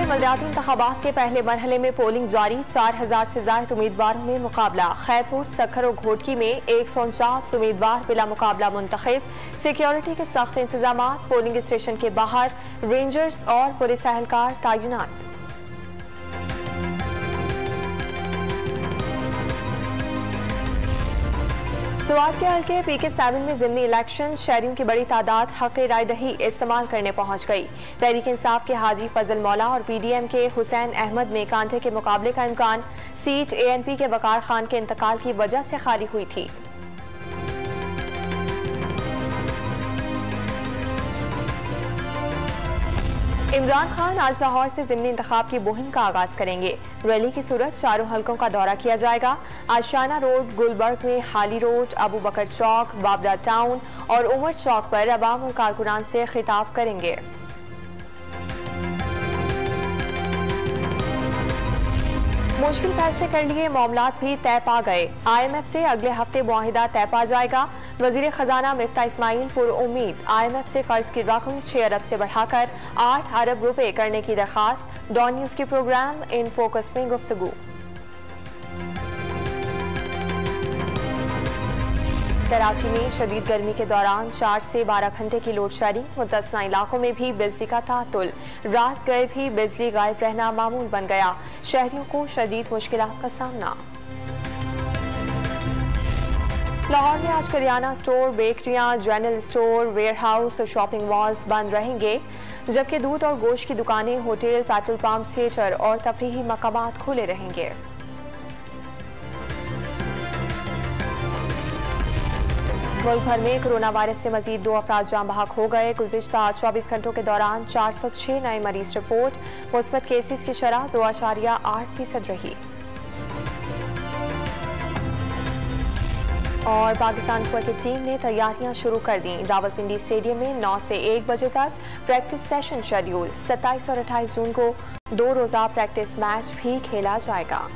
बलदियाती इंतखाबात के पहले मरहले में पोलिंग जारी। 4000 से ज्यादा उम्मीदवारों में मुकाबला। खैरपुर, सक्खर और घोटकी में 149 उम्मीदवार बिला मुकाबला मुंतखब। सिक्योरिटी के सख्त इंतजाम। पोलिंग स्टेशन के बाहर रेंजर्स और पुलिस एहलकार तैनात। स्वात के हल्के PK7 में ज़िमनी इलेक्शन। शहरियों की बड़ी तादाद हक़ राय दही इस्तेमाल करने पहुंच गई। तहरीक इंसाफ के हाजी फजल मौला और PDM के हुसैन अहमद में कांटे के मुकाबले का इम्कान। सीट ANP के वकार खान के इंतकाल की वजह से खाली हुई थी। इमरान खान आज लाहौर से ज़िमनी इंतखाब की मुहिम का आगाज करेंगे। रैली की सूरत चारों हलकों का दौरा किया जाएगा। आशियाना रोड, गुलबर्ग में हाली रोड, अबू बकर चौक, बाबरा टाउन और उमर चौक पर अवाम और कारकुनान से खिताब करेंगे। मुश्किल फैसले कर लिए मामलात भी तय पा गए। IMF से अगले हफ्ते मुआहिदा तय पा जाएगा। वजीर खजाना मिफ्ता इस्माइल पुरउम्मीद। IMF से कर्ज की रकम 6 अरब से बढ़ाकर 8 अरब रुपए करने की दरखास्त। डॉन न्यूज के प्रोग्राम इन फोकस में गुफ्तगू। कराची में शदीद गर्मी के दौरान 4 से 12 घंटे की लोड शेडिंग। मुतस्सना इलाकों में भी बिजली का ताअत्तुल। रात गए भी बिजली गायब रहना मामूल बन गया। शहरियों को शदीद मुश्किलात का सामना। लाहौर में आज करियाना स्टोर, बेकरियां, जनरल स्टोर, वेयरहाउस और शॉपिंग मॉल्स बंद रहेंगे, जबकि दूध और गोश्त की दुकानें, होटल, पेट्रोल पंप, थिएटर और तफरीही मकामात खुले रहेंगे। मुल्क भर में कोरोना वायरस से मजीद 2 अफराद जान बहक हो गए। गुज़िश्ता 24 घंटों के दौरान 406 नए मरीज रिपोर्ट। मुस्बत केसेस की शरह 2.8% रही। और पाकिस्तान क्रिकेट टीम ने तैयारियां शुरू कर दी। रावलपिंडी स्टेडियम में 9 से 1 बजे तक प्रैक्टिस सेशन शेड्यूल। 27 और 28 जून को 2 रोजा प्रैक्टिस मैच भी खेला जाएगा।